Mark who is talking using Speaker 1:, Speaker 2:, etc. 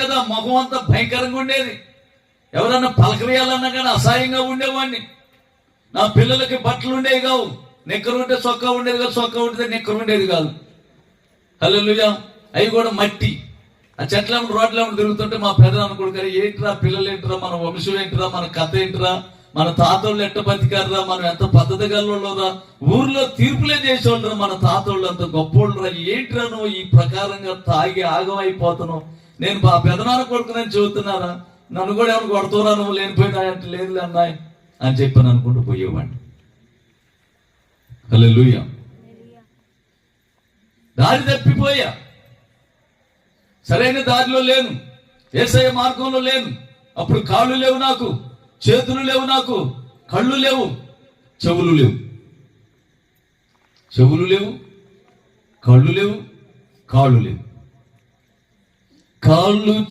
Speaker 1: కదా, ముఖం అంతా భయంకరంగా ఉండేది. ఎవరన్నా పలకవేయాలన్నా కానీ అసహాయంగా ఉండేవాడిని. నా పిల్లలకి బట్టలు ఉండేవి కావు. నిక్కరు ఉంటే చొక్కా ఉండేది కాదు, చొక్కా ఉంటే నిక్కరు ఉండేది కాదు. హల్లెలూయా. అవి కూడా మట్టి. ఆ చెట్ల రోడ్ల తిరుగుతుంటే మా పెదనాన్న కొడుకు, ఏంట్రా పిల్లలు ఏంట్రా, మన వంశం ఏంట్రా, మన కథ ఏంట్రా, మన తాతోళ్ళు ఎట్ట బతికారురా, మనం ఎంత పద్ధతి గల్లోరా, ఊర్లో తీర్పులే చేసేవాళ్ళరా, మన తాతోళ్ళు అంత గొప్పోళ్ళరా, ఏంట్రా నువ్వు ఈ ప్రకారంగా తాగి ఆగం అయిపోతున్నావు. నేను మా పెదనాన్న కొడుకు నేను చెబుతున్నారా, నన్ను కూడా ఏమైనా కొడుతురా నువ్వు, లేనిపోయినా అంటే లేదు అన్నాయి అని చెప్పని అనుకుంటూ పోయేవాడిని. హల్లెలూయా. దారి తప్పిపోయా, సరైన దారిలో లేను, యేసయ్య మార్గంలో లేను. అప్పుడు కాళ్ళు లేవు నాకు, చేతులు లేవు నాకు, కళ్ళు లేవు, చెవులు లేవు. చెవులు లేవు, కళ్ళు లేవు, కాళ్ళు లేవు. కాళ్ళు